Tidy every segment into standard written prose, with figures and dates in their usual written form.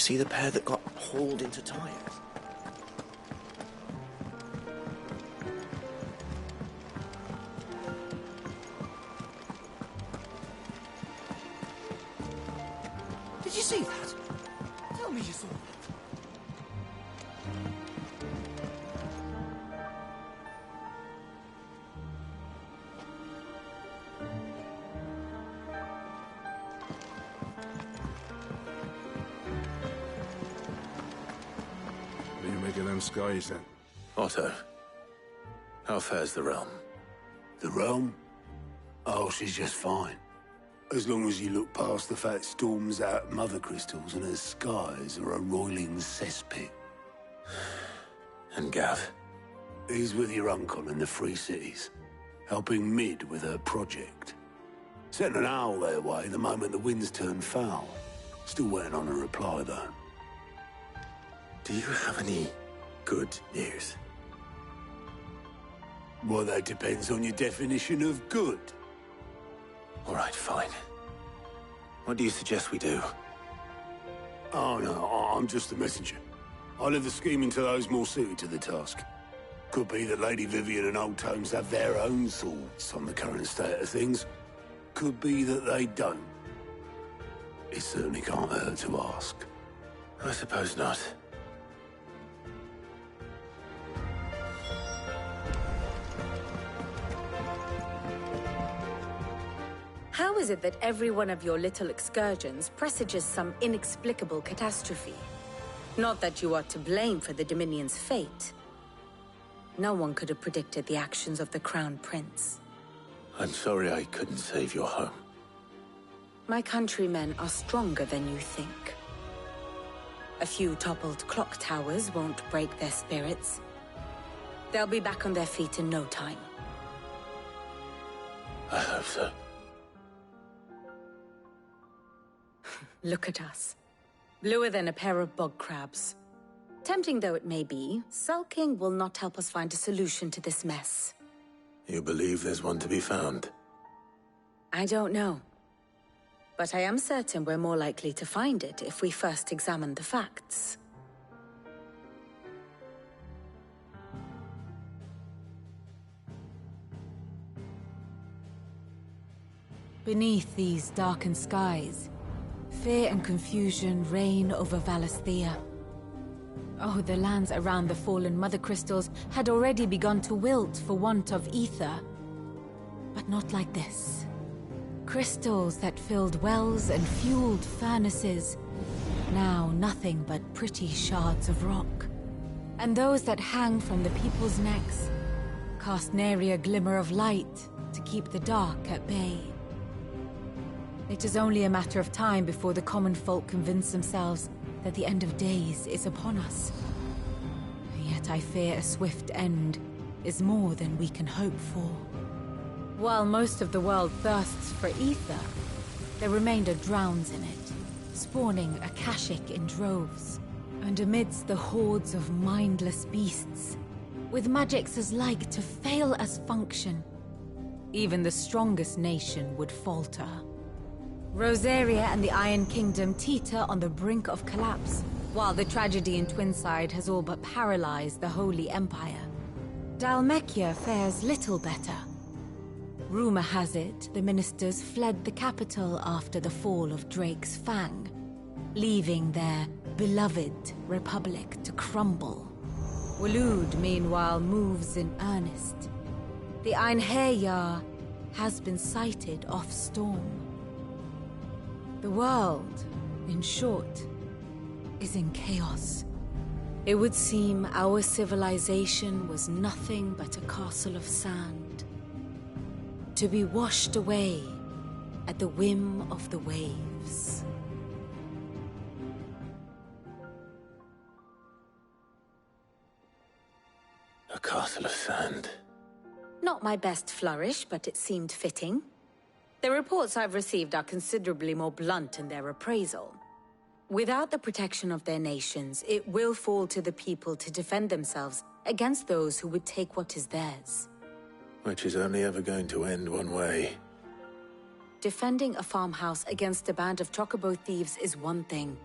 see the pair that got hauled into Tyre? Did you see that? Tell me you saw that. What do you make of them skies, then? Otto, how fares the realm? The realm? Oh, she's just fine. As long as you look past the fact storms out mother crystals and her skies are a roiling cesspit. And Gav? He's with your uncle in the Free Cities, helping Mid with her project. Sent an owl their way the moment the winds turned foul. Still waiting on a reply, though. Do you have any good news? Well, that depends on your definition of good. All right, fine. What do you suggest we do? Oh, no, I'm just the messenger. I leave the scheming to those more suited to the task. Could be that Lady Vivian and Old Tomes have their own thoughts on the current state of things. Could be that they don't. It certainly can't hurt to ask. I suppose not. How is it that every one of your little excursions presages some inexplicable catastrophe? Not that you are to blame for the Dominion's fate. No one could have predicted the actions of the Crown Prince. I'm sorry I couldn't save your home. My countrymen are stronger than you think. A few toppled clock towers won't break their spirits. They'll be back on their feet in no time. I hope so. Look at us. Bluer than a pair of bog crabs. Tempting though it may be, sulking will not help us find a solution to this mess. You believe there's one to be found? I don't know. But I am certain we're more likely to find it if we first examine the facts. Beneath these darkened skies, fear and confusion reign over Valisthea. Oh, the lands around the fallen mother crystals had already begun to wilt for want of ether. But not like this. Crystals that filled wells and fueled furnaces, now nothing but pretty shards of rock. And those that hang from the people's necks cast nary a glimmer of light to keep the dark at bay. It is only a matter of time before the common folk convince themselves that the end of days is upon us. Yet I fear a swift end is more than we can hope for. While most of the world thirsts for ether, the remainder drowns in it, spawning Akashic in droves. And amidst the hordes of mindless beasts, with magics as like to fail as function, even the strongest nation would falter. Rosaria and the Iron Kingdom teeter on the brink of collapse, while the tragedy in Twinside has all but paralyzed the Holy Empire. Dhalmekia fares little better. Rumor has it the ministers fled the capital after the fall of Drake's Fang, leaving their beloved republic to crumble. Waloed, meanwhile, moves in earnest. The Einherjar has been sighted off-storm. The world, in short, is in chaos. It would seem our civilization was nothing but a castle of sand, to be washed away at the whim of the waves. A castle of sand. Not my best flourish, but it seemed fitting. The reports I've received are considerably more blunt in their appraisal. Without the protection of their nations, it will fall to the people to defend themselves against those who would take what is theirs. Which is only ever going to end one way. Defending a farmhouse against a band of chocobo thieves is one thing,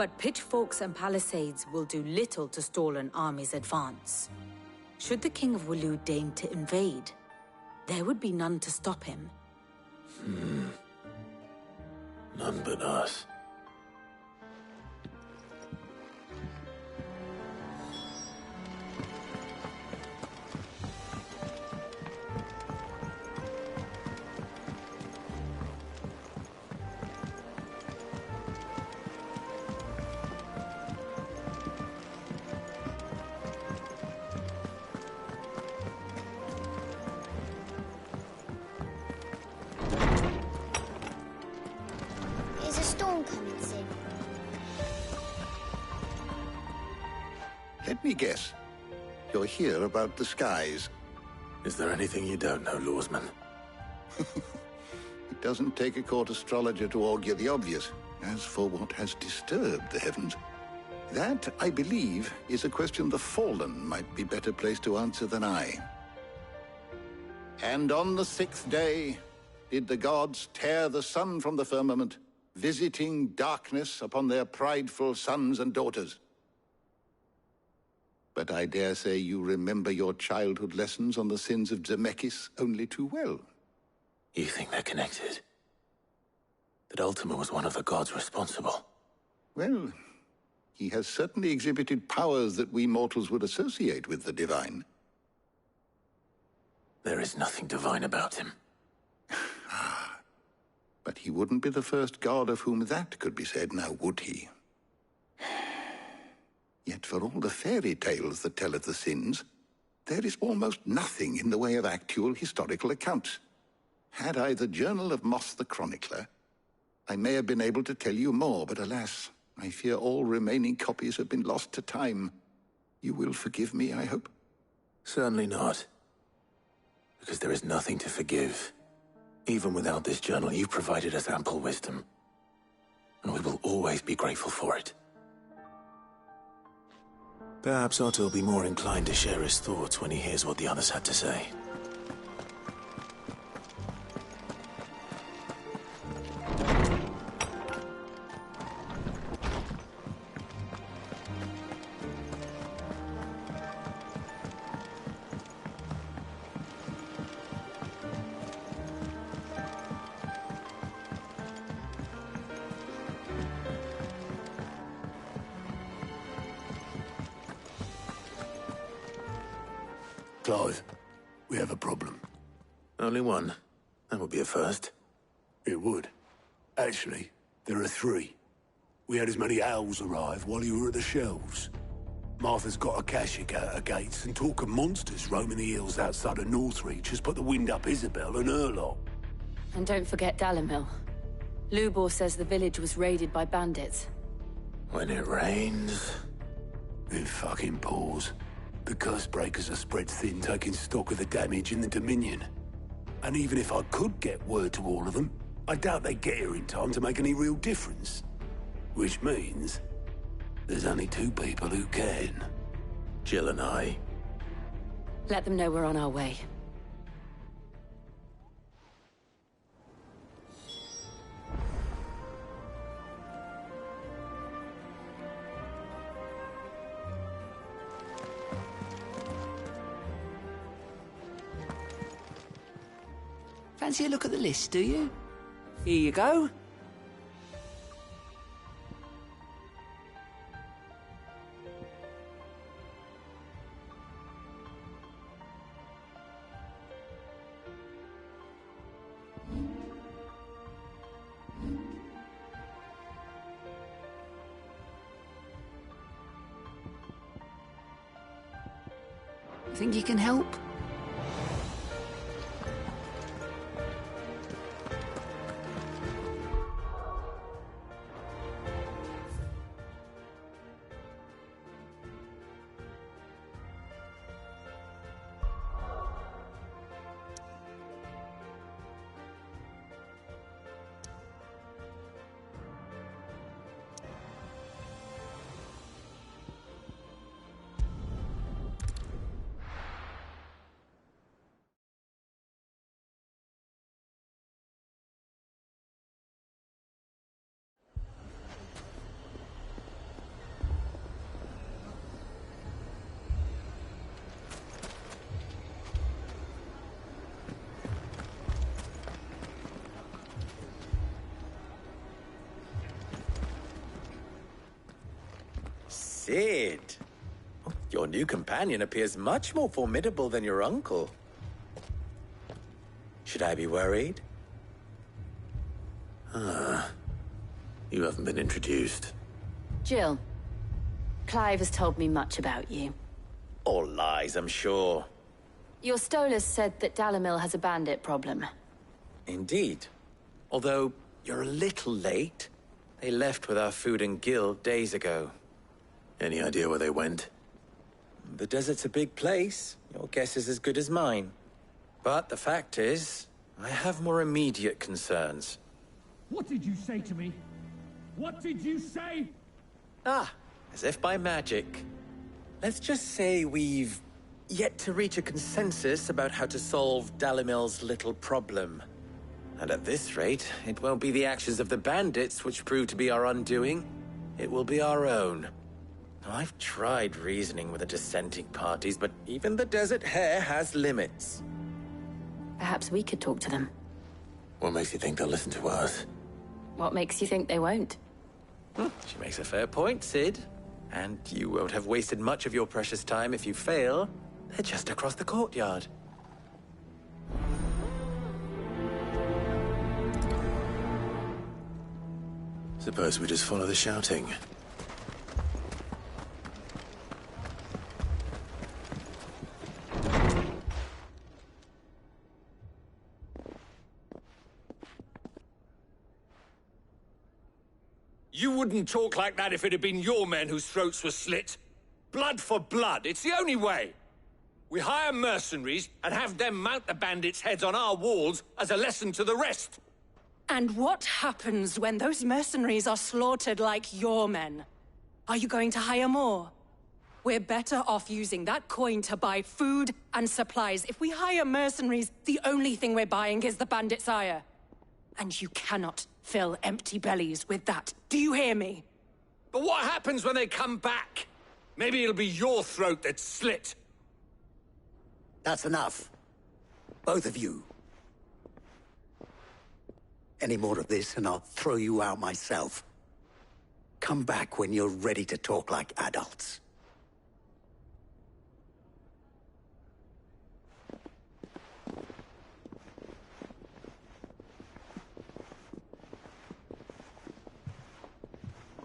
But pitchforks and palisades will do little to stall an army's advance. Should the King of Waloed deign to invade, there would be none to stop him. None but us. Is a storm coming soon? Let me guess. You're here about the skies. Is there anything you don't know, Lawsman? It doesn't take a court astrologer to augur the obvious. As for what has disturbed the heavens, that, I believe, is a question the Fallen might be better placed to answer than I. And on the 6th day did the gods tear the sun from the firmament, visiting darkness upon their prideful sons and daughters. But I dare say you remember your childhood lessons on the sins of Zemeckis only too well. You think they're connected? That Ultima was one of the gods responsible? Well, he has certainly exhibited powers that we mortals would associate with the divine. There is nothing divine about him. But he wouldn't be the first god of whom that could be said, now would he? Yet for all the fairy tales that tell of the sins, there is almost nothing in the way of actual historical accounts. Had I the Journal of Moss the Chronicler, I may have been able to tell you more, but alas, I fear all remaining copies have been lost to time. You will forgive me, I hope? Certainly not. Because there is nothing to forgive. Even without this journal, you've provided us ample wisdom. And we will always be grateful for it. Perhaps Otto will be more inclined to share his thoughts when he hears what the others had to say. Clive, we have a problem. Only one. That would be a first. It would. Actually, there are 3. We had as many owls arrive while you were at the shelves. Martha's got a Akashic out her gates, and talk of monsters roaming the hills outside of Northreach has put the wind up Isabel and her lot. And don't forget Dalimil. Lubor says the village was raided by bandits. When it rains... It fucking pours. The curse breakers are spread thin, taking stock of the damage in the Dominion. And even if I could get word to all of them, I doubt they'd get here in time to make any real difference. Which means there's only 2 people who can. Jill and I. Let them know we're on our way. Fancy a look at the list, do you? Here you go. Think you can help? Sid. Your new companion appears much more formidable than your uncle. Should I be worried? You haven't been introduced. Jill. Clive has told me much about you. All lies, I'm sure. Your Stolas said that Dalimil has a bandit problem. Indeed. Although, you're a little late. They left with our food and guild days ago. Any idea where they went? The desert's a big place. Your guess is as good as mine. But the fact is, I have more immediate concerns. What did you say to me? What did you say? Ah, as if by magic. Let's just say we've yet to reach a consensus about how to solve Dalimil's little problem. And at this rate, it won't be the actions of the bandits which prove to be our undoing. It will be our own. Now, I've tried reasoning with the dissenting parties, but even the Desert Hare has limits. Perhaps we could talk to them. What makes you think they'll listen to us? What makes you think they won't? She makes a fair point, Sid. And you won't have wasted much of your precious time if you fail. They're just across the courtyard. Suppose we just follow the shouting. You wouldn't talk like that if it had been your men whose throats were slit. Blood for blood, it's the only way. We hire mercenaries and have them mount the bandits' heads on our walls as a lesson to the rest. And what happens when those mercenaries are slaughtered like your men? Are you going to hire more? We're better off using that coin to buy food and supplies. If we hire mercenaries, the only thing we're buying is the bandit's ire. And you cannot fill empty bellies with that. Do you hear me? But what happens when they come back? Maybe it'll be your throat that's slit. That's enough. Both of you. Any more of this and I'll throw you out myself. Come back when you're ready to talk like adults.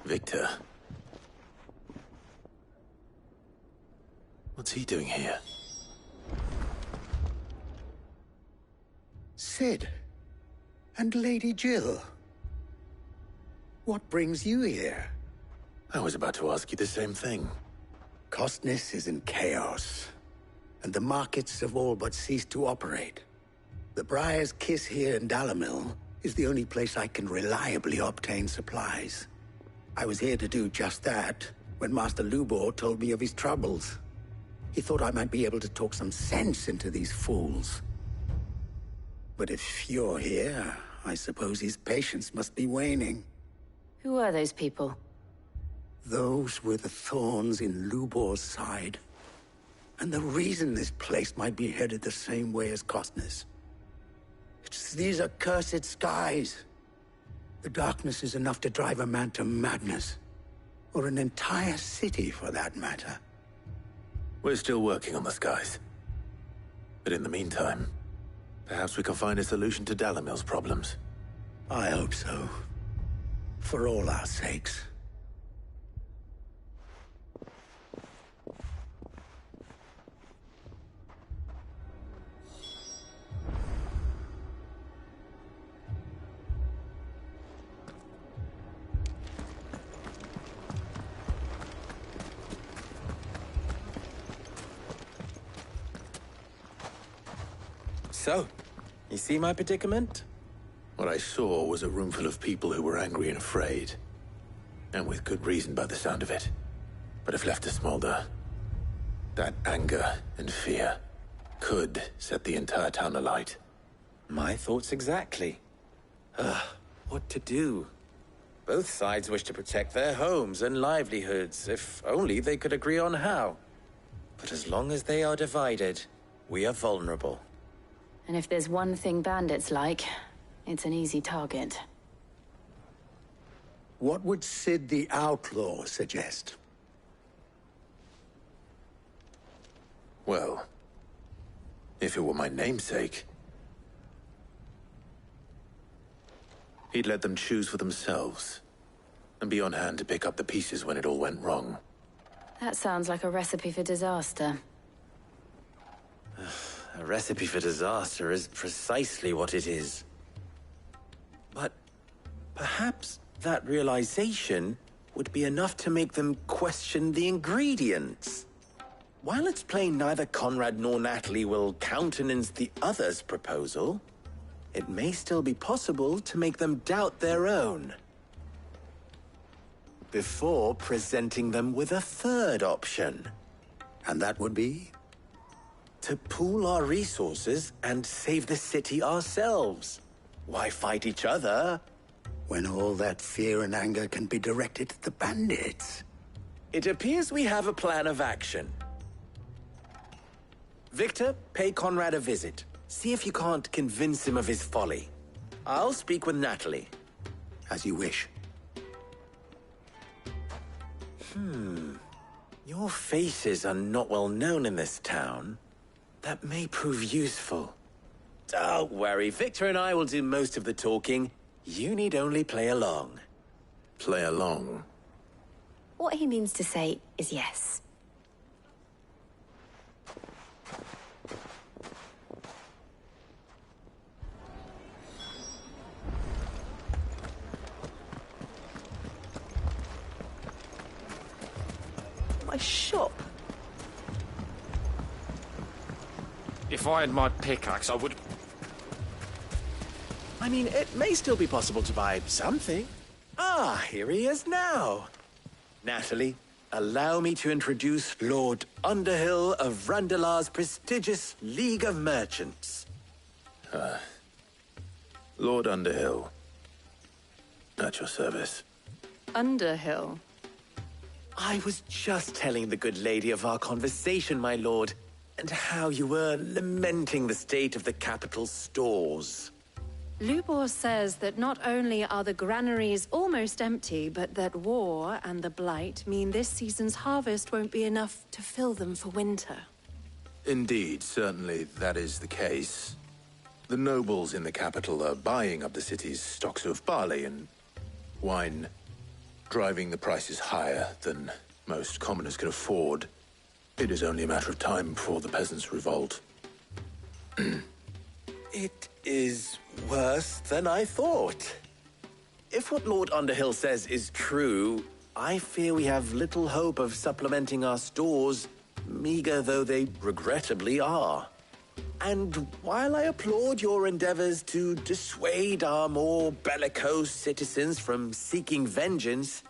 Victor. What's he doing here? Sid. And Lady Jill. What brings you here? I was about to ask you the same thing. Costness is in chaos, and the markets have all but ceased to operate. The Briar's Kiss here in Dalimil is the only place I can reliably obtain supplies. I was here to do just that when Master Lubor told me of his troubles. He thought I might be able to talk some sense into these fools. But if you're here, I suppose his patience must be waning. Who are those people? Those were the thorns in Lubor's side. And the reason this place might be headed the same way as Costness. It's these accursed skies. The darkness is enough to drive a man to madness. Or an entire city, for that matter. We're still working on the skies. But in the meantime, perhaps we can find a solution to Dalimil's problems. I hope so. For all our sakes. So, you see my predicament? What I saw was a room full of people who were angry and afraid. And with good reason by the sound of it. But if left to smolder, that anger and fear could set the entire town alight. My thoughts exactly. What to do? Both sides wish to protect their homes and livelihoods, if only they could agree on how. But as long as they are divided, we are vulnerable. And if there's one thing bandits like, it's an easy target. What would Sid the Outlaw suggest? Well, if it were my namesake, he'd let them choose for themselves and be on hand to pick up the pieces when it all went wrong. That sounds like a recipe for disaster. A recipe for disaster is precisely what it is. But perhaps that realization would be enough to make them question the ingredients. While it's plain neither Conrad nor Natalie will countenance the other's proposal, it may still be possible to make them doubt their own before presenting them with a third option. And that would be? To pool our resources and save the city ourselves. Why fight each other when all that fear and anger can be directed at the bandits? It appears we have a plan of action. Victor, pay Conrad a visit. See if you can't convince him of his folly. I'll speak with Natalie. As you wish. Your faces are not well known in this town. That may prove useful. Don't worry, Victor and I will do most of the talking. You need only play along. Play along? What he means to say is yes. My shop. If I had my pickaxe, I would... I mean, it may still be possible to buy something. Ah, here he is now. Natalie, allow me to introduce Lord Underhill of Randalar's prestigious League of Merchants. Lord Underhill. At your service. Underhill? I was just telling the good lady of our conversation, my lord, and how you were lamenting the state of the capital's stores. Lubor says that not only are the granaries almost empty, but that war and the Blight mean this season's harvest won't be enough to fill them for winter. Indeed, certainly that is the case. The nobles in the capital are buying up the city's stocks of barley and wine, driving the prices higher than most commoners can afford. It is only a matter of time before the peasants revolt. It is worse than I thought. If what Lord Underhill says is true, I fear we have little hope of supplementing our stores, meager though they regrettably are. And while I applaud your endeavors to dissuade our more bellicose citizens from seeking vengeance,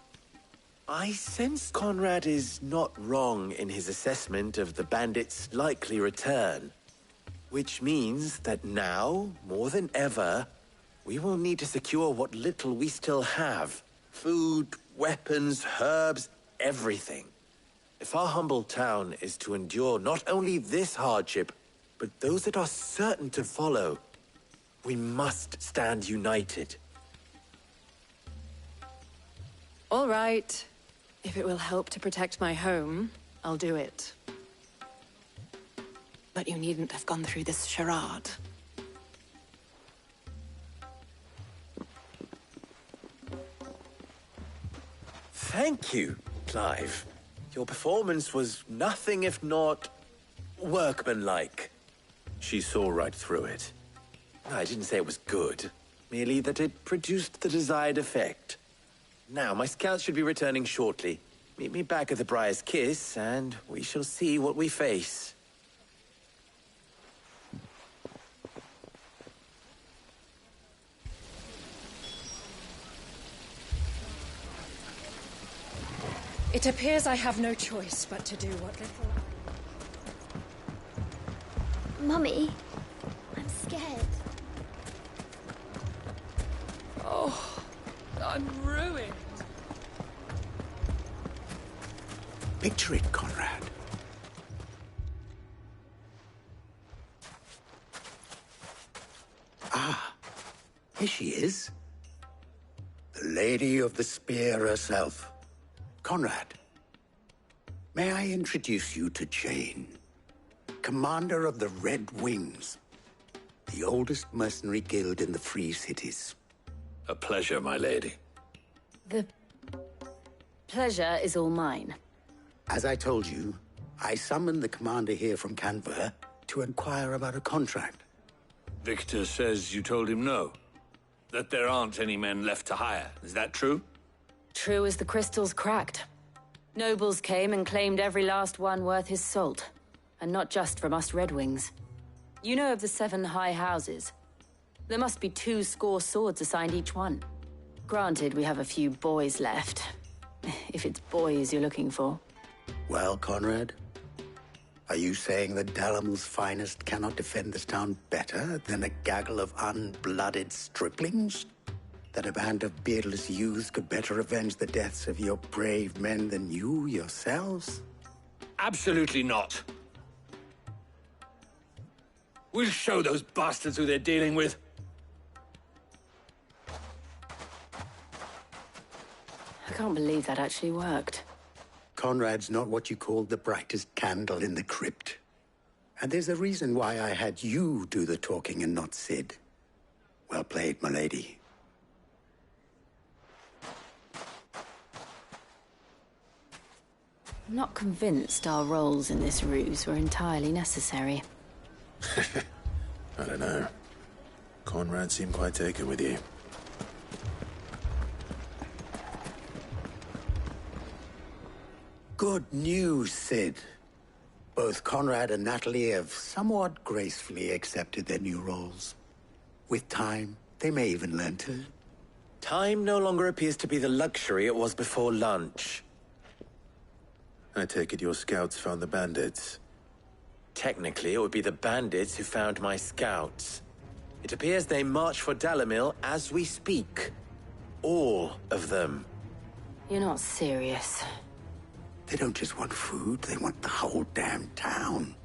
I sense Conrad is not wrong in his assessment of the bandits' likely return. Which means that now, more than ever, we will need to secure what little we still have. Food, weapons, herbs, everything. If our humble town is to endure not only this hardship, but those that are certain to follow, we must stand united. All right. If it will help to protect my home, I'll do it. But you needn't have gone through this charade. Thank you, Clive. Your performance was nothing if not workmanlike. She saw right through it. I didn't say it was good, merely that it produced the desired effect. Now, my scouts should be returning shortly. Meet me back at the Briar's Kiss, and we shall see what we face. It appears I have no choice but to do what little... Mummy, I'm scared. Oh, I'm ruined. Picture it, Conrad. Ah, here she is. The Lady of the Spear herself. Conrad, may I introduce you to Jane? commander of the Red Wings, the oldest mercenary guild in the Free Cities. A pleasure, my lady. The pleasure is all mine. As I told you, I summoned the commander here from Canver to inquire about a contract. Victor says you told him no. That there aren't any men left to hire. Is that true? True as the crystals cracked. Nobles came and claimed every last one worth his salt. And not just from us Red Wings. You know of the 7 high houses. There must be 2 swords assigned each one. Granted, we have a few boys left. If it's boys you're looking for. Well, Conrad, are you saying that Dalamil's finest cannot defend this town better than a gaggle of unblooded striplings? That a band of beardless youths could better avenge the deaths of your brave men than you yourselves? Absolutely not. We'll show those bastards who they're dealing with. I can't believe that actually worked. Conrad's not what you called the brightest candle in the crypt. And there's a reason why I had you do the talking and not Sid. Well played, my lady. I'm not convinced our roles in this ruse were entirely necessary. I don't know. Conrad seemed quite taken with you. Good news, Sid. Both Conrad and Natalie have somewhat gracefully accepted their new roles. With time, they may even learn to. Time no longer appears to be the luxury it was before lunch. I take it your scouts found the bandits. Technically, it would be the bandits who found my scouts. It appears they march for Dalamil as we speak. All of them. You're not serious. They don't just want food, they want the whole damn town.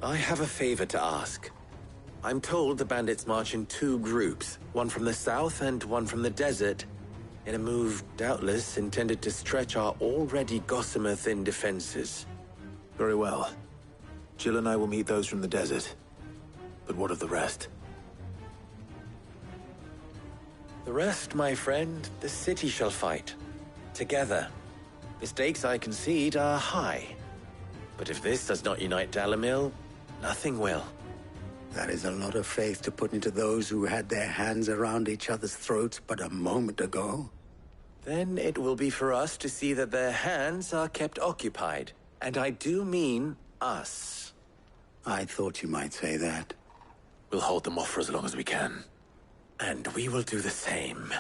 I have a favor to ask. I'm told the bandits march in 2 groups, one from the south and one from the desert, in a move doubtless intended to stretch our already gossamer-thin defenses. Very well. Jill and I will meet those from the desert. But what of the rest? The rest, my friend, the city shall fight. Together. The stakes, I concede, are high. But if this does not unite Dalamil, nothing will. That is a lot of faith to put into those who had their hands around each other's throats but a moment ago. Then it will be for us to see that their hands are kept occupied. And I do mean us. I thought you might say that. We'll hold them off for as long as we can. And we will do the same.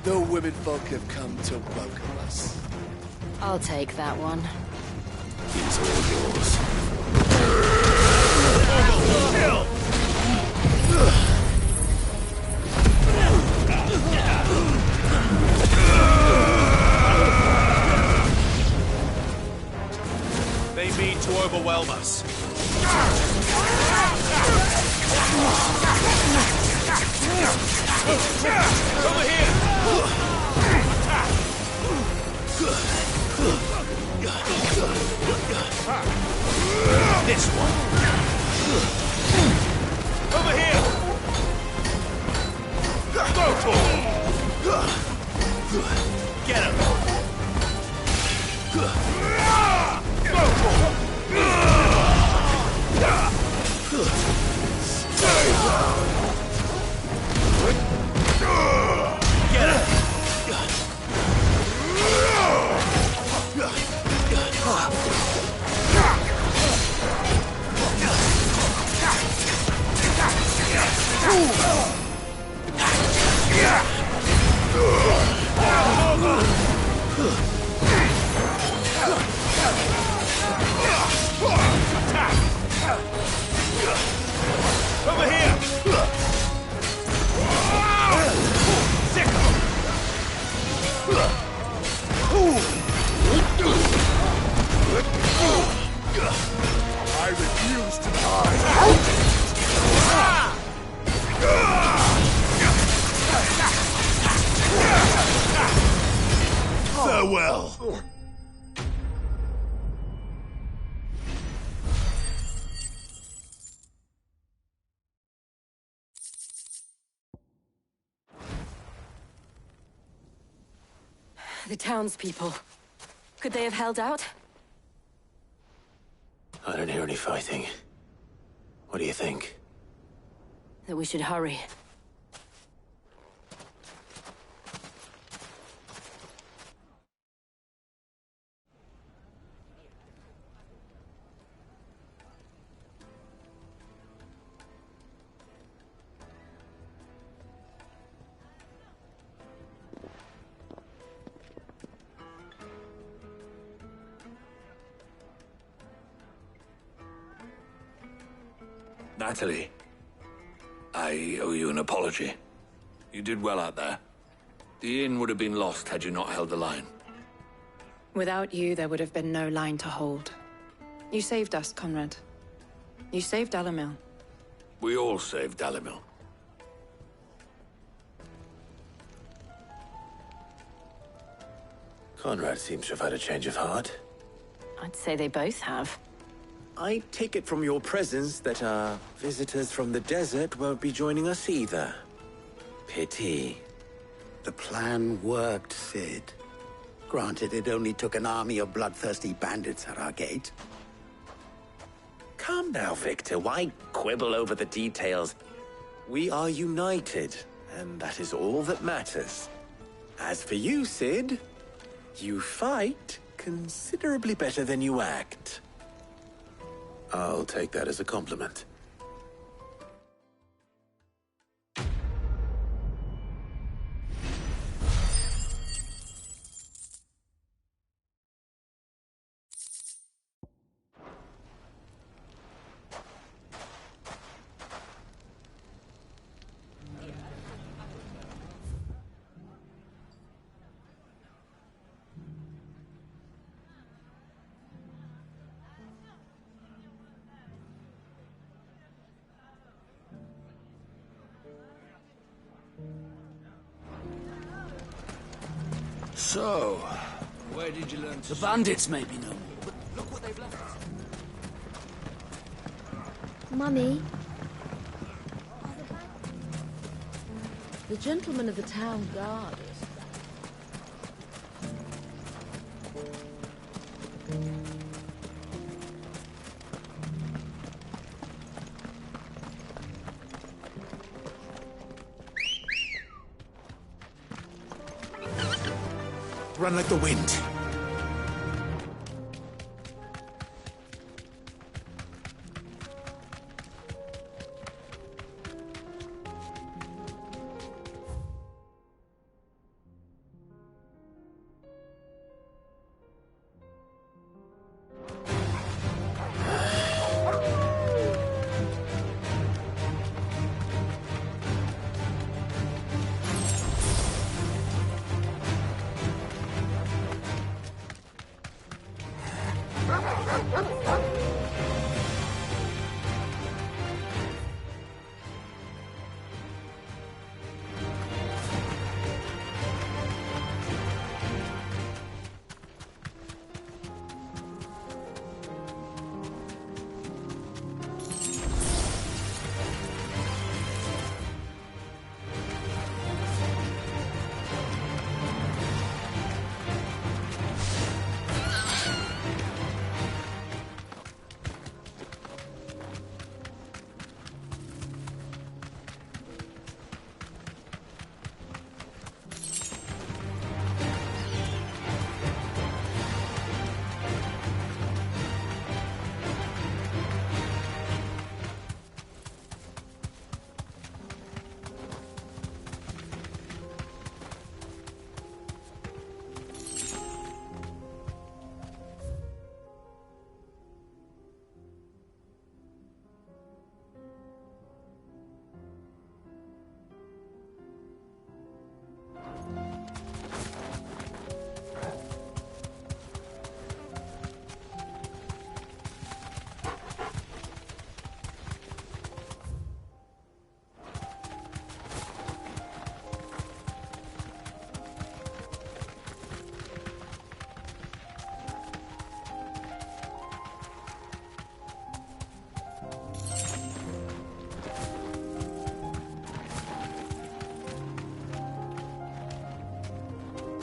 The women folk have come to welcome us. I'll take that one. He's all yours. They mean to overwhelm us. Over here! This one. Over here! Go for it! Get him! Go for it! Stay down! Get him! Over here! The townspeople. Could they have held out? I don't hear any fighting. What do you think? That we should hurry. Natalie, I owe you an apology. You did well out there. The inn would have been lost had you not held the line. Without you, there would have been no line to hold. You saved us, Conrad. You saved Dalimil. We all saved Dalimil. Conrad seems to have had a change of heart. I'd say they both have. I take it from your presence that our visitors from the desert won't be joining us either. Pity. The plan worked, Sid. Granted, it only took an army of bloodthirsty bandits at our gate. Calm now, Victor. Why quibble over the details? We are united, and that is all that matters. As for you, Sid, you fight considerably better than you act. I'll take that as a compliment. So, where did you learn to... The bandits may be no more, but look what they've left us. Mummy, The gentlemen of the town guard is Run like the wind.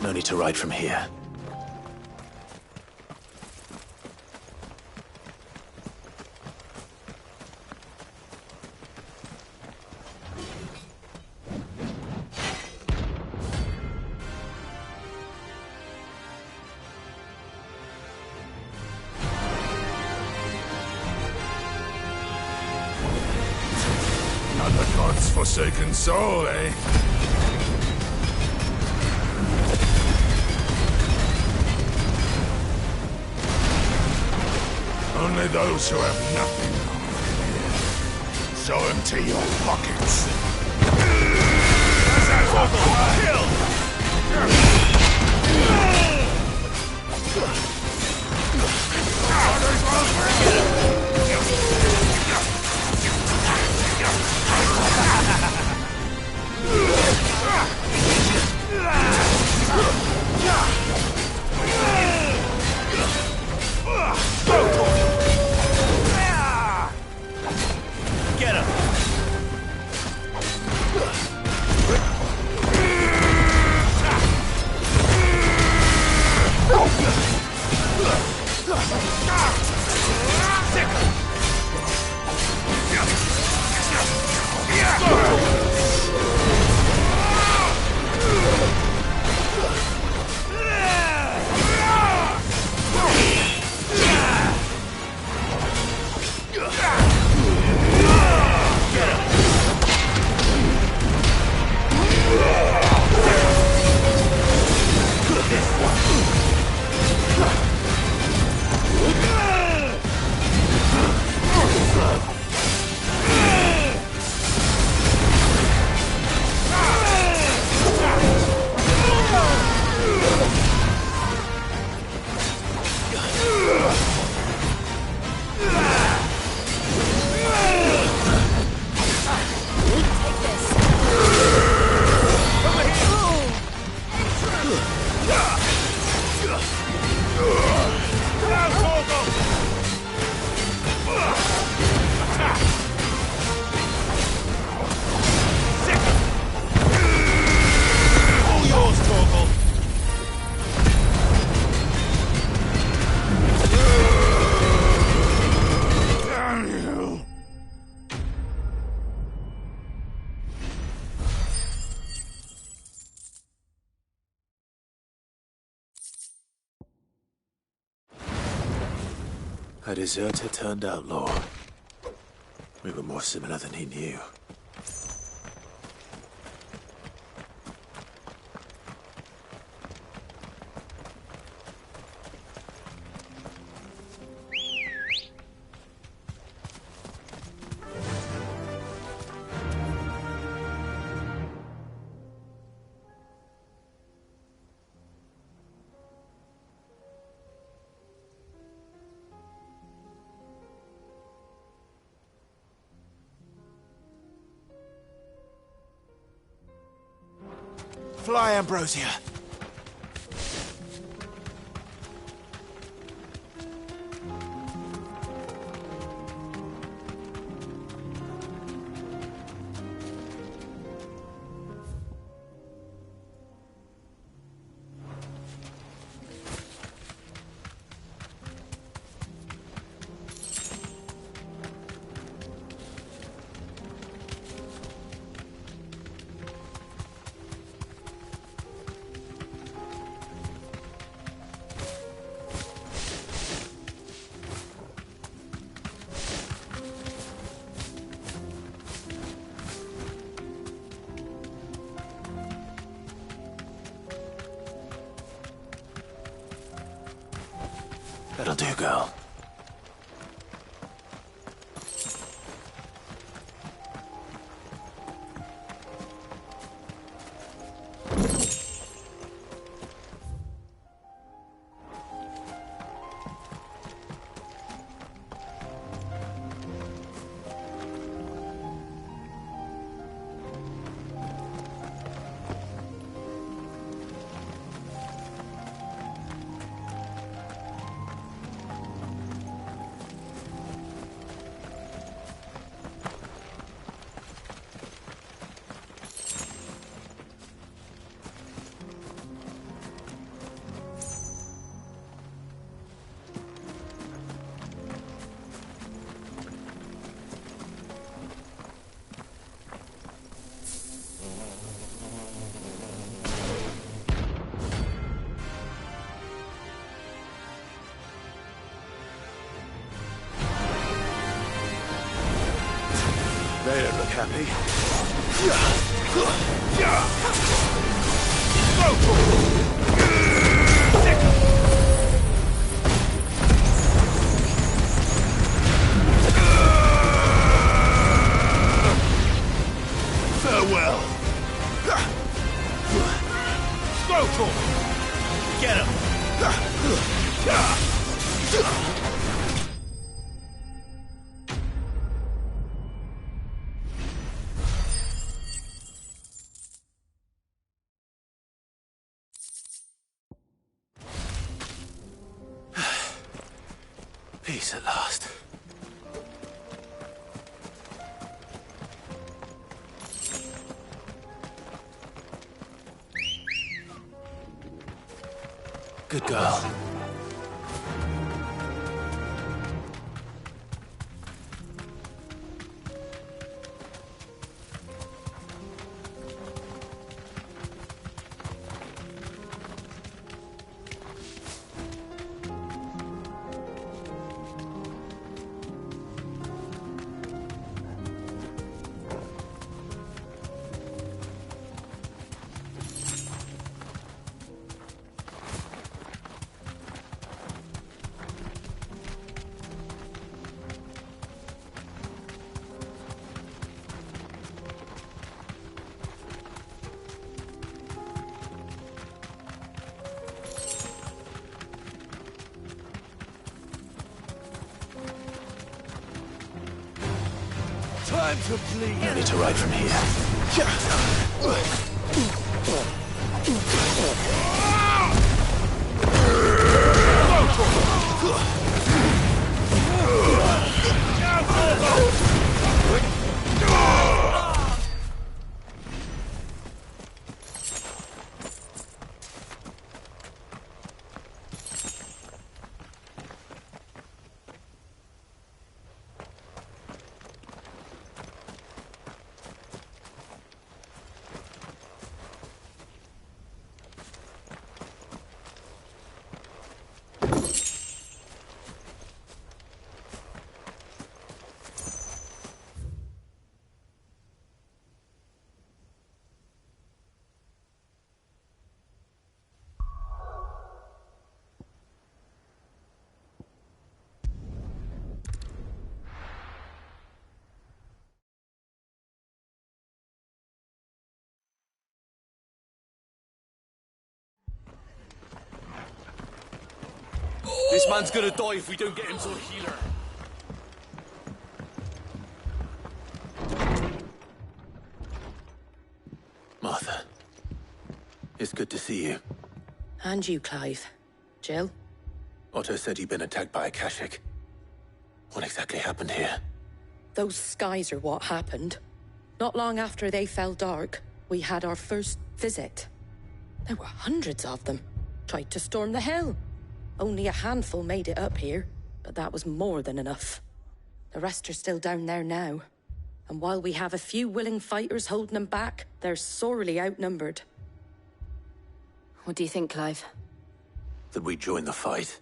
No need to ride from here. Another god's forsaken soul, eh? Only those who have nothing so empty your pockets. Get him! A deserter turned outlaw. We were more similar than he knew. Fly, Ambrosia. That'll do, girl. happy. Farewell. Skeletor! Get him! Peace at last. Good girl. Time to bleed. No need to ride from here. This man's gonna die if we don't get him to a healer. Martha, it's good to see you. And you, Clive. Jill? Otto said you'd been attacked by a Kashik. What exactly happened here? Those skies are what happened. Not long after they fell dark, we had our first visit. There were hundreds of them. Tried to storm the hill. Only a handful made it up here, but that was more than enough. The rest are still down there now. And while we have a few willing fighters holding them back, they're sorely outnumbered. What do you think, Clive? That we join the fight?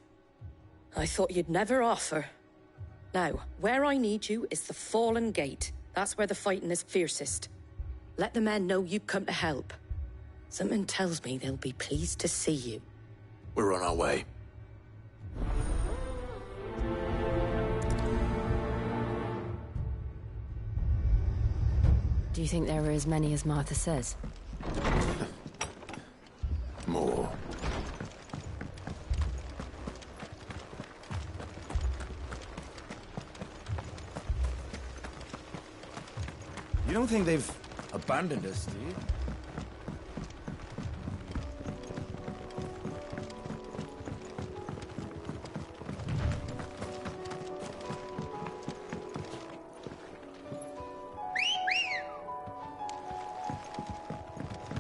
I thought you'd never offer. Now, where I need you is the Fallen Gate. That's where the fighting is fiercest. Let the men know you've come to help. Something tells me they'll be pleased to see you. We're on our way. Do you think there are as many as Martha says? More. You don't think they've abandoned us, do you?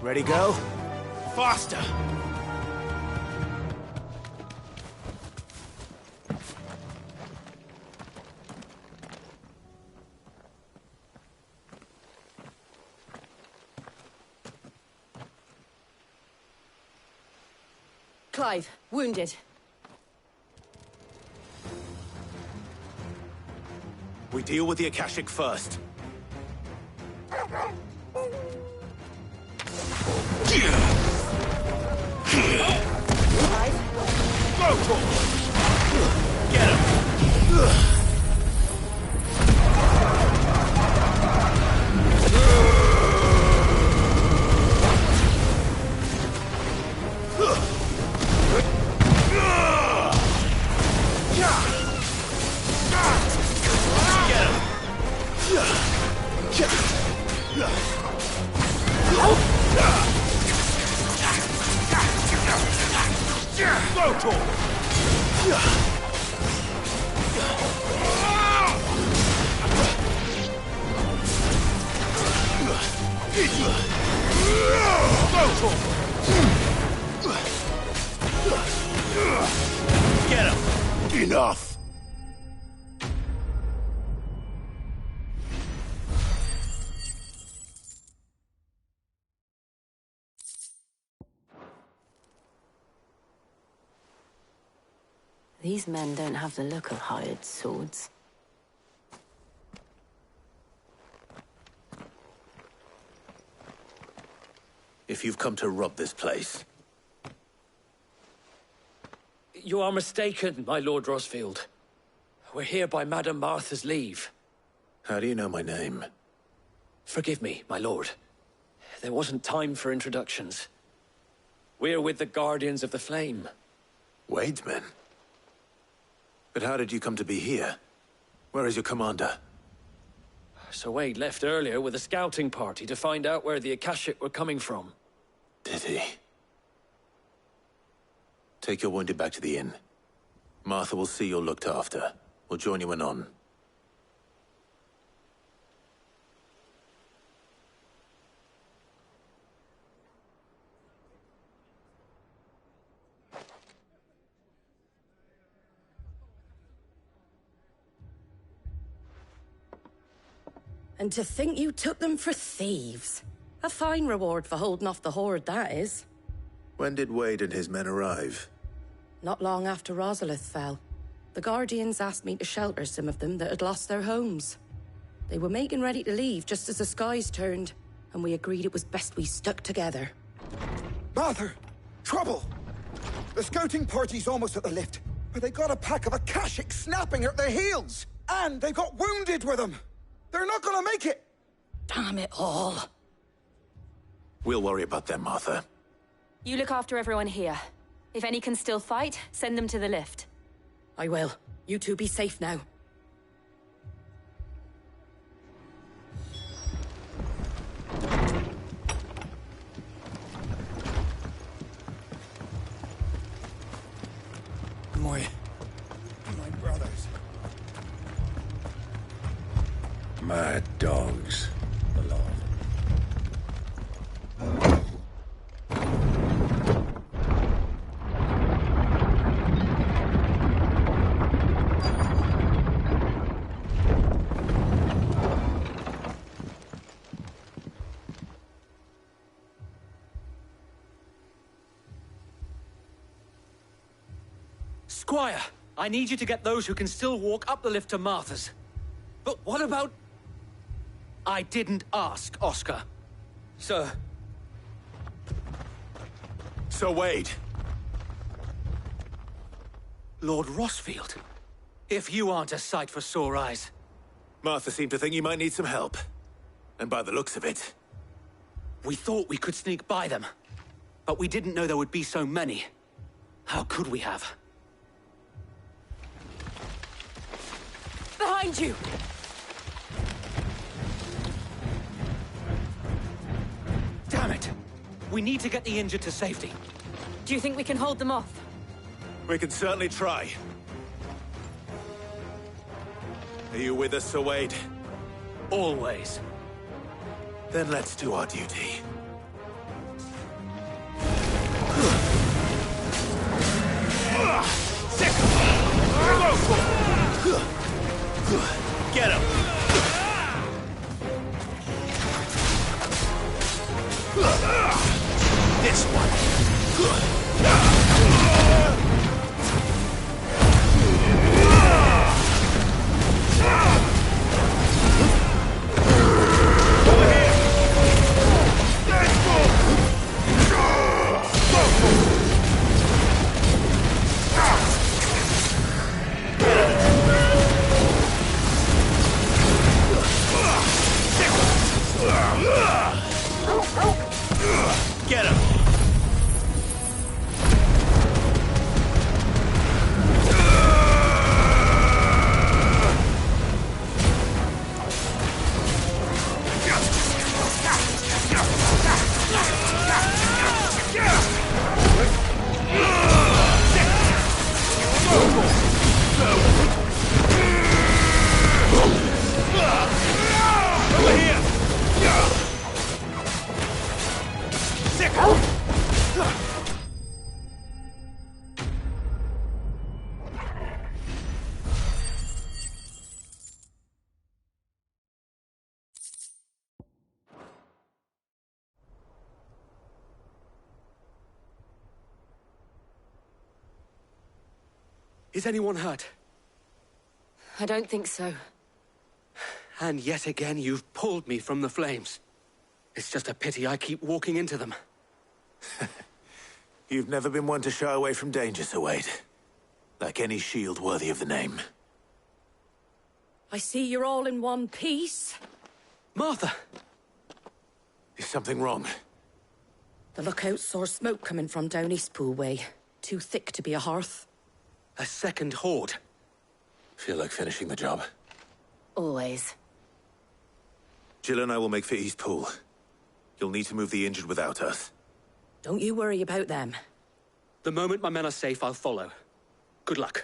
Ready, go? Faster! Clive, wounded. We deal with the Akashic first. Go for it! Get him! Get him! Enough! These men don't have the look of hired swords. If you've come to rob this place, You are mistaken, my Lord Rosfield. We're here by Madame Martha's leave. how do you know my name? Forgive me, my lord. There wasn't time for introductions. We're with the Guardians of the Flame. Wade's men? But how did you come to be here? Where is your commander? Sir Wade left earlier with a scouting party to find out where the Akashic were coming from. Did he? Take your wounded back to the inn. Martha will see you're looked after. We'll join you anon. And to think you took them for thieves. A fine reward for holding off the horde, that is. When did Wade and his men arrive? Not long after Rosalith fell. The Guardians asked me to shelter some of them that had lost their homes. They were making ready to leave just as the skies turned, and we agreed it was best we stuck together. Martha! Trouble! The scouting party's almost at the lift, but they got a pack of Akashic snapping at their heels! And they got wounded with them! They're not gonna make it! Damn it all. We'll worry about them, Martha. You look after everyone here. If any can still fight, send them to the lift. I will. You two be safe now. My brothers. Mad dogs. Squire, I need you to get those who can still walk up the lift to Martha's. But what about... I didn't ask, Oscar. Sir. Sir Wade. Lord Rosfield. If you aren't a sight for sore eyes. Martha seemed to think you might need some help. And by the looks of it... We thought we could sneak by them. But we didn't know there would be so many. How could we have? Behind you! Damn it! We need to get the injured to safety. Do you think we can hold them off? We can certainly try. Are you with us, Sir Wade? Always. Then let's do our duty. Get him! This one. Over here! Is anyone hurt? I don't think so. And yet again, you've pulled me from the flames. It's just a pity I keep walking into them. You've never been one to shy away from danger, Sir Wade. Like any shield worthy of the name. I see you're all in one piece. Martha! Is something wrong? The lookout saw smoke coming from down Eastpool way. Too thick to be a hearth. A second horde. Feel like finishing the job? Always. Jill and I will make for Eastpool. You'll need to move the injured without us. Don't you worry about them. The moment my men are safe, I'll follow. Good luck.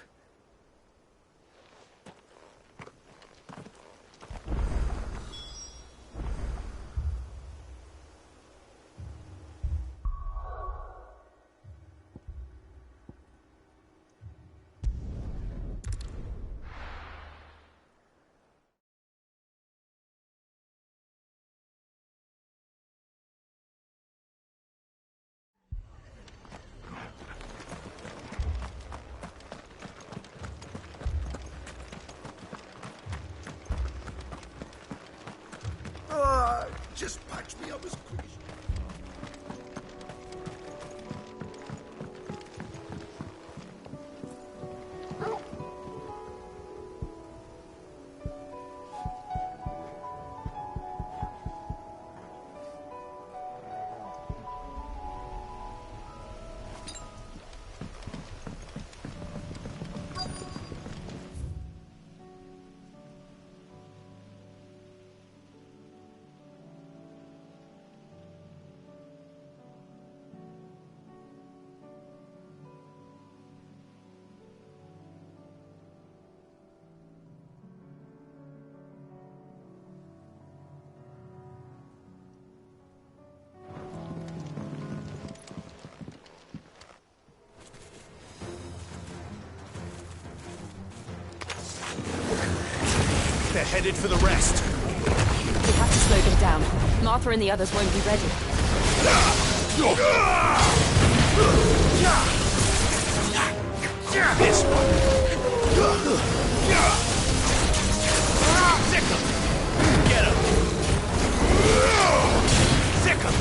Just patch me up as quick as... They're headed for the rest. We have to slow them down. Martha and the others won't be ready. This one. Sick 'em. Get 'em. Sick 'em.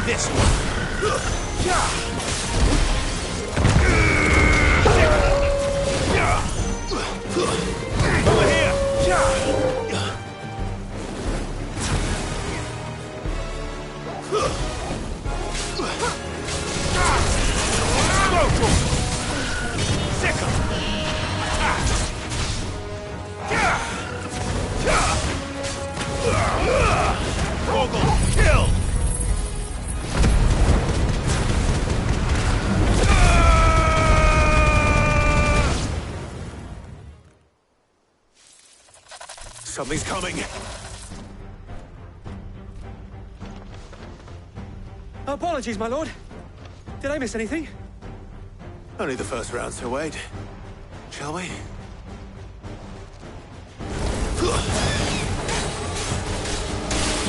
This one. Over here. Sick 'em. Vogel, kill! Something's coming. Apologies, my lord. Did I miss anything? Only the first round, Sir Wade. Shall we?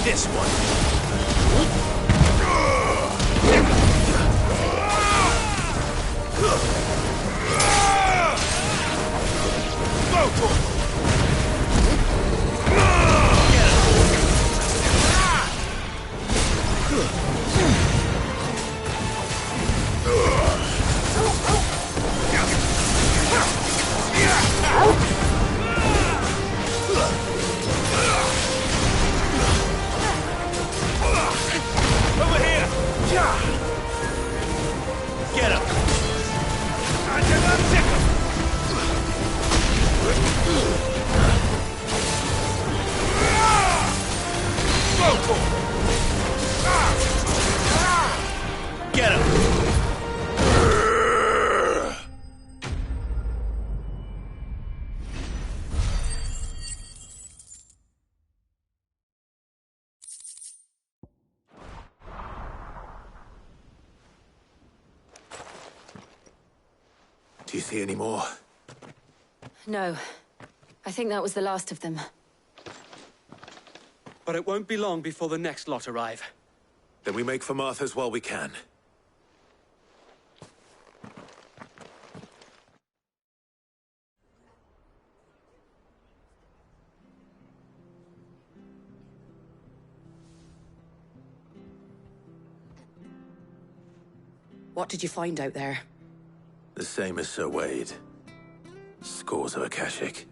This one. Over here! Get him! Do you see any more? No. I think that was the last of them. But it won't be long before the next lot arrive. Then we make for Martha's while we can. What did you find out there? The same as Sir Wade. Scores of Akashic.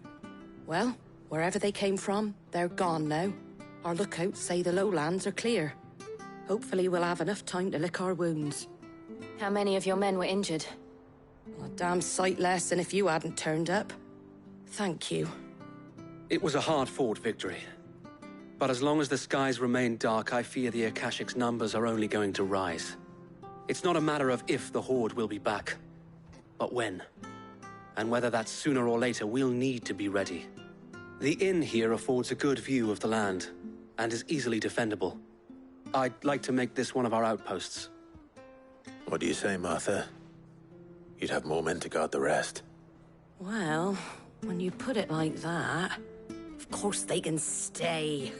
Well, wherever they came from, they're gone now. Our lookouts say the lowlands are clear. Hopefully we'll have enough time to lick our wounds. How many of your men were injured? A damn sight less than if you hadn't turned up. Thank you. It was a hard-fought victory. But as long as the skies remain dark, I fear the Akashic's numbers are only going to rise. It's not a matter of if the Horde will be back, but when. And whether that's sooner or later, we'll need to be ready. The inn here affords a good view of the land, and is easily defendable. I'd like to make this one of our outposts. What do you say, Martha? You'd have more men to guard the rest. Well, when you put it like that, of course they can stay.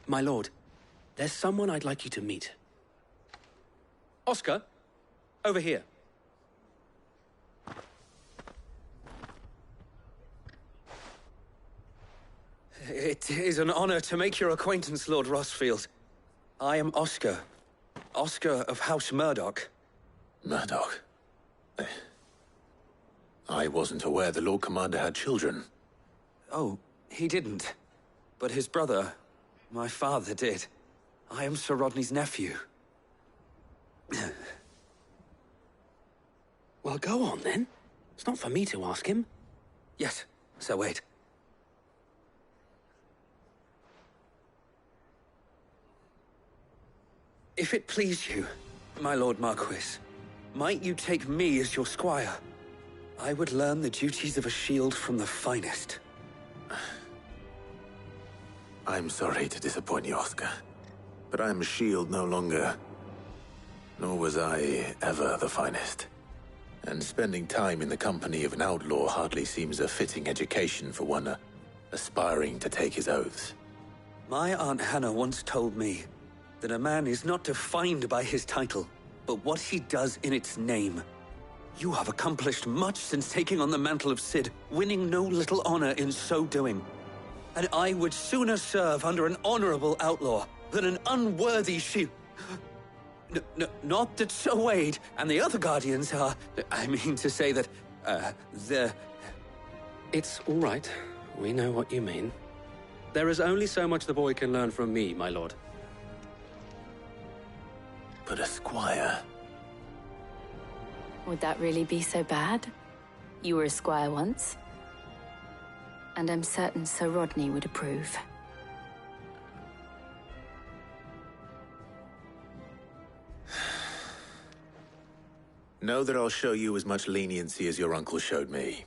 My lord, there's someone I'd like you to meet. Oscar, over here. It is an honor to make your acquaintance, Lord Rossfield. I am Oscar. Oscar of House Murdoch. Murdoch? I wasn't aware the Lord Commander had children. Oh, he didn't. But his brother, my father, did. I am Sir Rodney's nephew. Well, go on, then. It's not for me to ask him. Yes, Sir Wade. If it please you, my Lord Marquis, might you take me as your squire? I would learn the duties of a shield from the finest. I'm sorry to disappoint you, Oscar. But I'm a shield no longer. Nor was I ever the finest. And spending time in the company of an outlaw hardly seems a fitting education for one aspiring to take his oaths. My Aunt Hannah once told me that a man is not defined by his title, but what he does in its name. You have accomplished much since taking on the mantle of Cid, winning no little honor in so doing. And I would sooner serve under an honorable outlaw than an unworthy shield. Not that Sir Wade and the other Guardians are... I mean to say that, they're... It's all right. We know what you mean. There is only so much the boy can learn from me, my lord. But a squire... Would that really be so bad? You were a squire once. And I'm certain Sir Rodney would approve. Know that I'll show you as much leniency as your uncle showed me.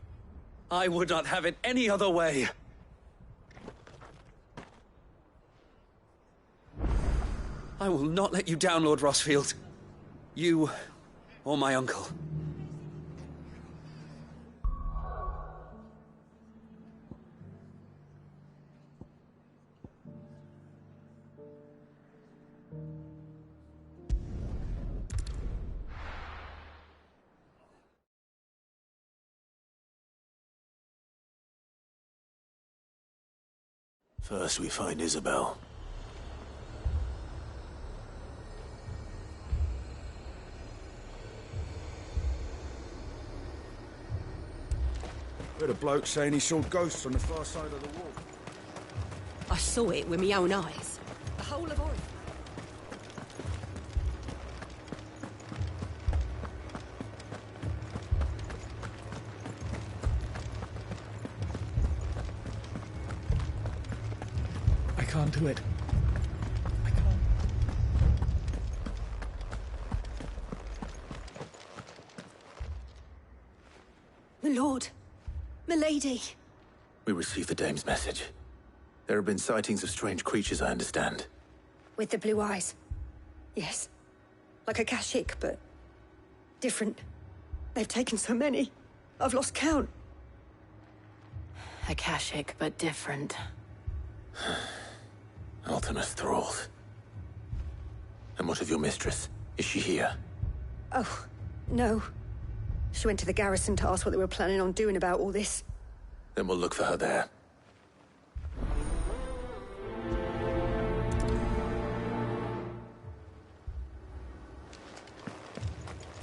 I would not have it any other way. I will not let you down, Lord Rossfield. You or my uncle. First we find Isabel. Heard a bloke saying he saw ghosts on the far side of the wall. I saw it with my own eyes. The whole of Orient. can't do it. My lord. Milady. We received the dame's message. There have been sightings of strange creatures, I understand. With the blue eyes. Yes. Like a Kashyyyk, but different. They've taken so many. I've lost count. A Kashyyyk, but different. Ultimus thralls. And what of your mistress? Is she here? Oh, no. She went to the garrison to ask what they were planning on doing about all this. Then we'll look for her there.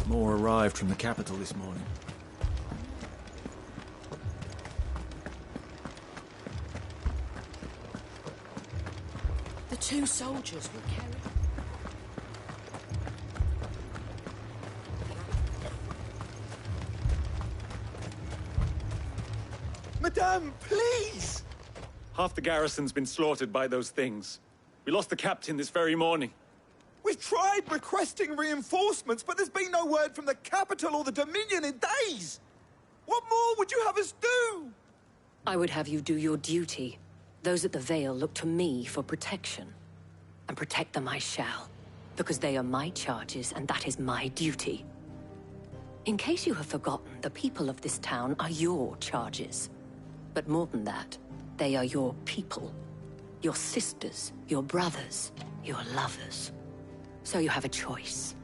More arrived from the capital this morning. The 2 soldiers were carried. Madame, please! Half the garrison's been slaughtered by those things. We lost the captain this very morning. We've tried requesting reinforcements, but there's been no word from the capital or the Dominion in days! What more would you have us do? I would have you do your duty. Those at the Vale look to me for protection. And protect them I shall. Because they are my charges, and that is my duty. In case you have forgotten, the people of this town are your charges. But more than that, they are your people. Your sisters, your brothers, your lovers. So you have a choice.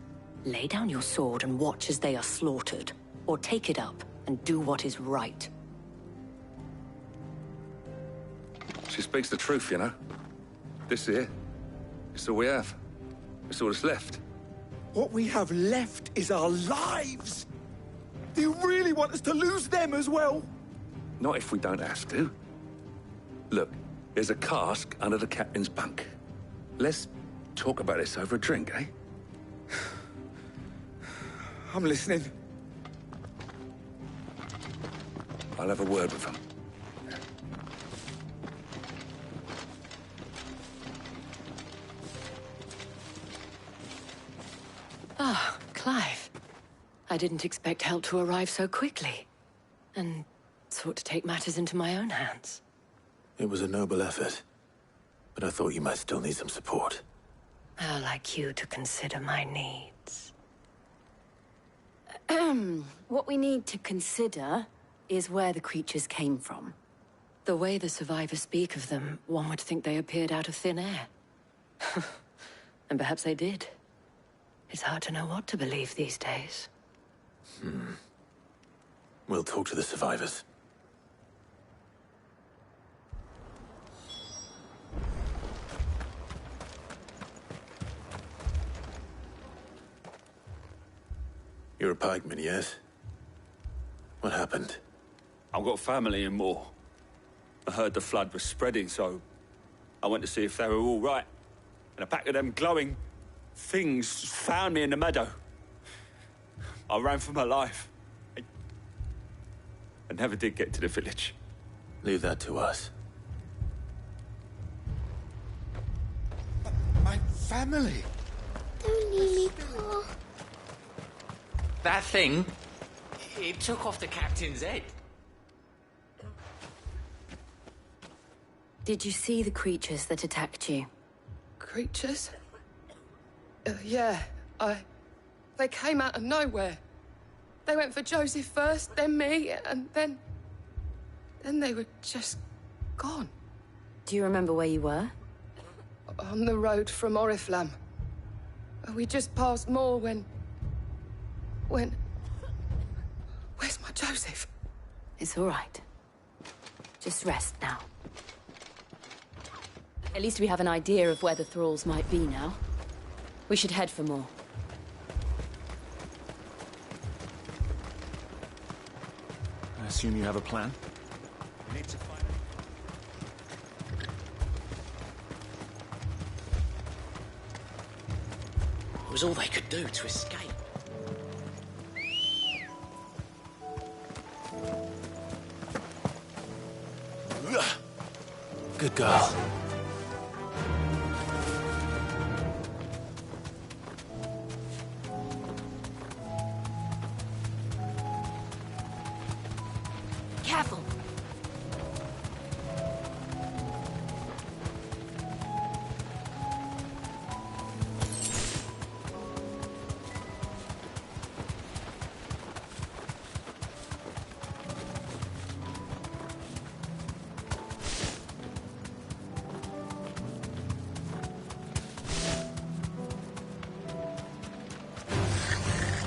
Lay down your sword and watch as they are slaughtered, or take it up and do what is right. She speaks the truth, you know. This here, it's all we have. It's all that's left. What we have left is our lives! Do you really want us to lose them as well? Not if we don't have to. Look, there's a cask under the captain's bunk. Let's talk about this over a drink, eh? I'm listening. I'll have a word with him. Ah, Clive. I didn't expect help to arrive so quickly. And sought to take matters into my own hands. It was a noble effort, but I thought you might still need some support. How like you to consider my needs. What we need to consider is where the creatures came from. The way the survivors speak of them, one would think they appeared out of thin air. And perhaps they did. It's hard to know what to believe these days. We'll talk to the survivors. You're a pikeman, yes? What happened? I've got family in Moor. I heard the flood was spreading, so I went to see if they were all right. And a pack of them glowing things found me in the meadow. I ran for my life. I never did get to the village. Leave that to us. My family! Don't leave me, Paul. That thing, it took off the captain's head. Did you see the creatures that attacked you? Creatures? Yeah, they came out of nowhere. They went for Joseph first, then me, and then they were just gone. Do you remember where you were? On the road from Oriflamme. We just passed Moor when... Where's my Joseph? It's all right. Just rest now. At least we have an idea of where the thralls might be now. We should head for more. I assume you have a plan? We need to find... It was all they could do to escape. Good girl. Careful.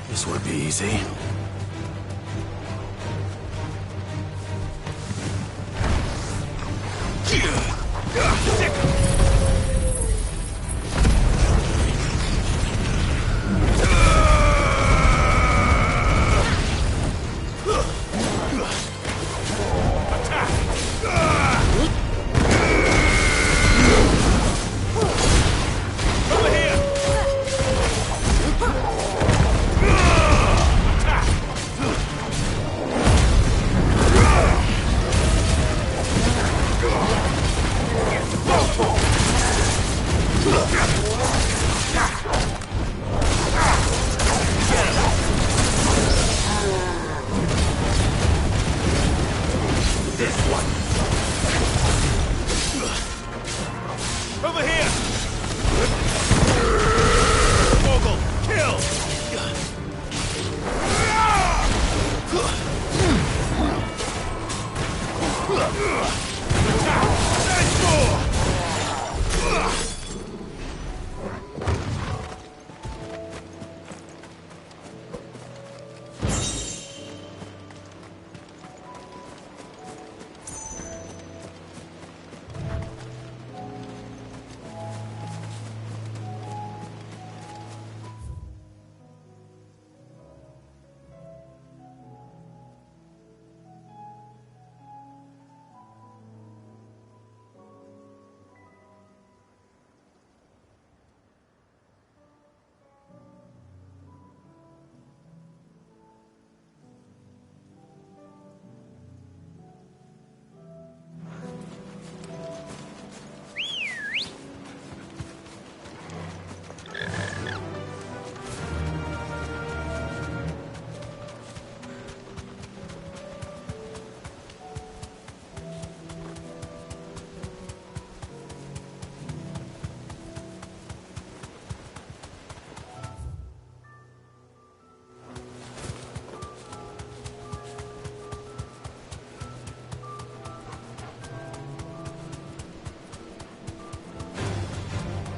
This won't be easy.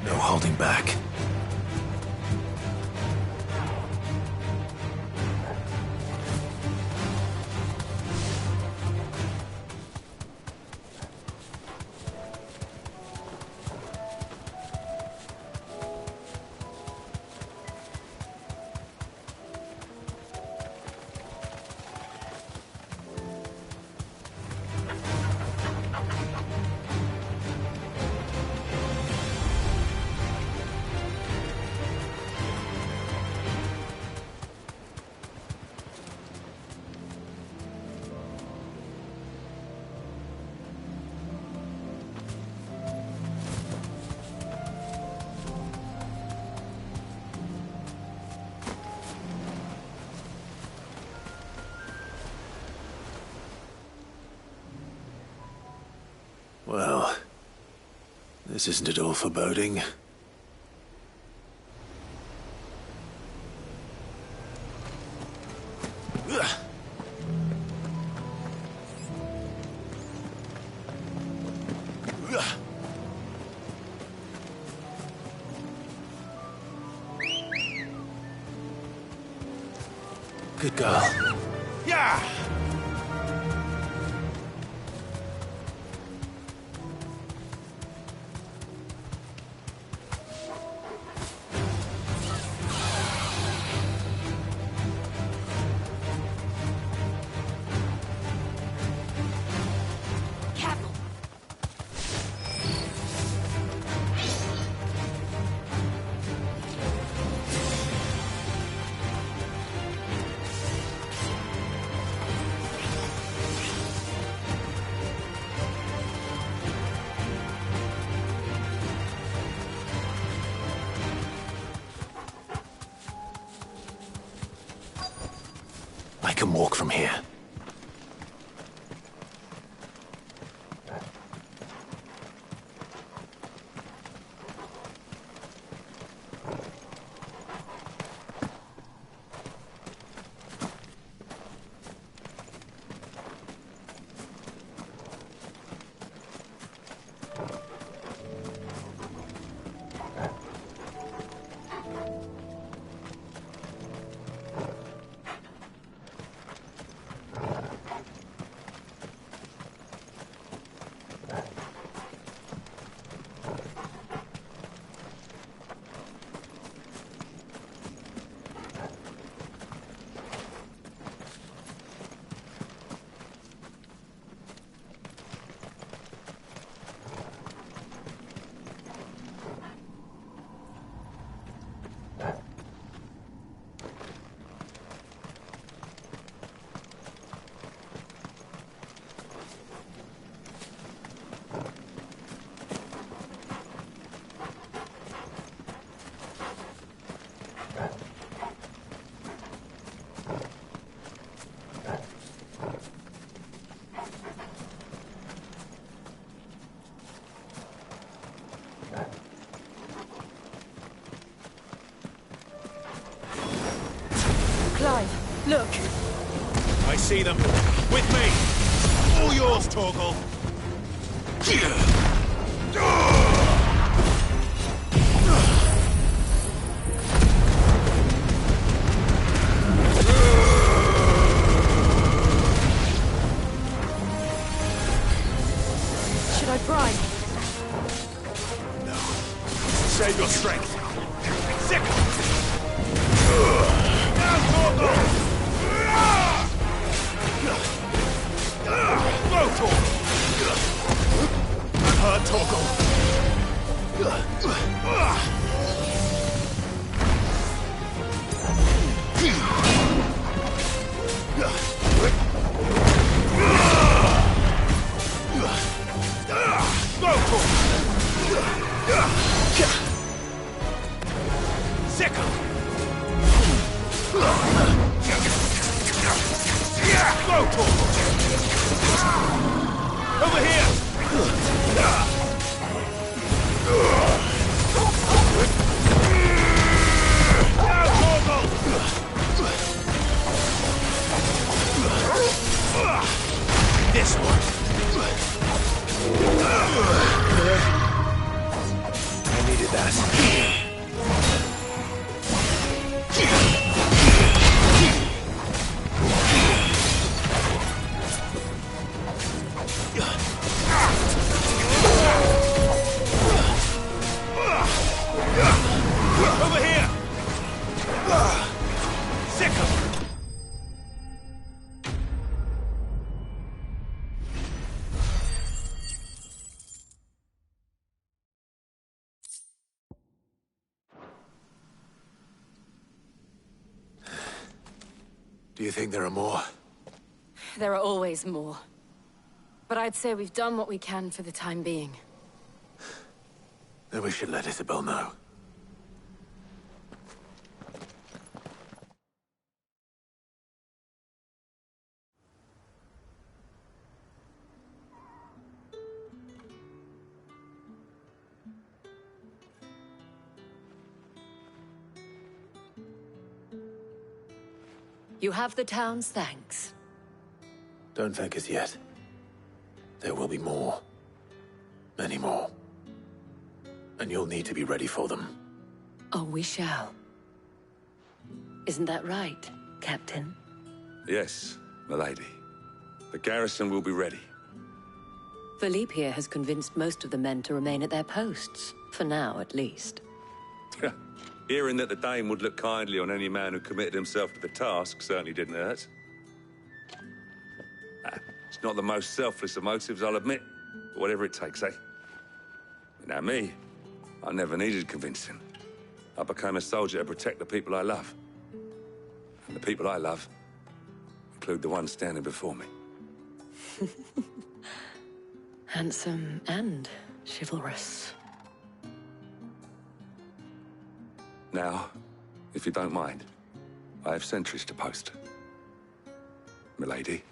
No holding back. Well, this isn't at all foreboding. Good girl. Yeah! I can walk from here. see them. With me. All yours, Torgal. Should I try? No. Save your strength. Sick! Now, Torgal! Go, Torgal! I'm hurt, Torgal. Go, Torgal! Sick! Go, Torgal! Over here! Now, Torgal! This one! I needed that. Over here! Sick 'em! Do you think there are more? There are always more. But I'd say we've done what we can for the time being. Then we should let Isabel know. You have the town's thanks. Don't thank us yet. There will be more. Many more. And you'll need to be ready for them. Oh, we shall. Isn't that right, Captain? Yes, milady. The garrison will be ready. Philippe here has convinced most of the men to remain at their posts. For now, at least. Hearing that the Dane would look kindly on any man who committed himself to the task certainly didn't hurt. It's not the most selfless of motives, I'll admit. But whatever it takes, eh? Now me, I never needed convincing. I became a soldier to protect the people I love. And the people I love include the one standing before me. Handsome and chivalrous. Now, if you don't mind, I have sentries to post. Milady.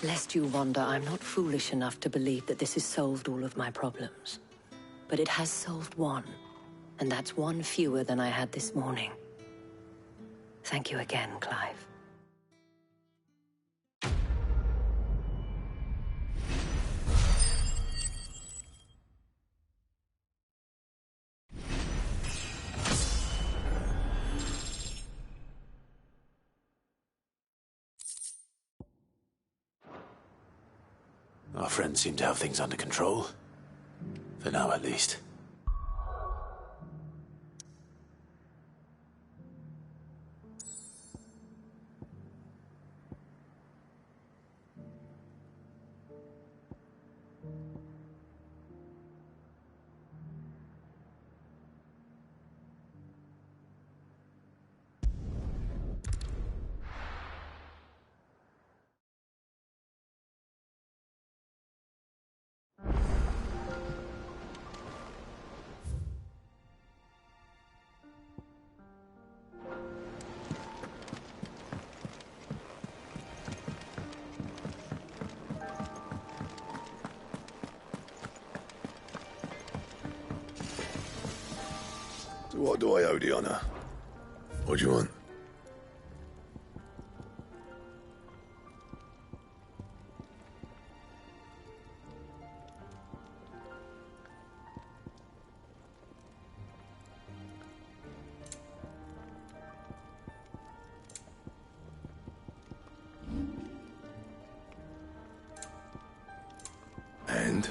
Lest you wonder, I'm not foolish enough to believe that this has solved all of my problems. But it has solved one, and that's one fewer than I had this morning. Thank you again, Clive. Our friends seem to have things under control. For now, at least. What do I owe the honor? What do you want? And?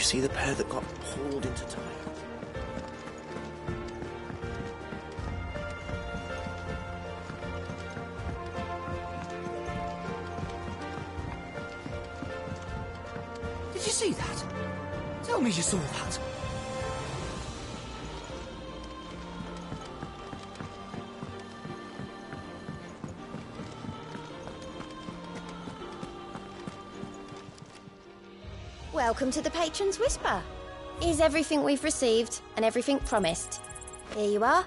See the pair that got hauled into Tyre? Did you see that? Tell me you saw that. Welcome to the Patron's Whisper. Here's everything we've received and everything promised. Here you are.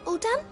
All done?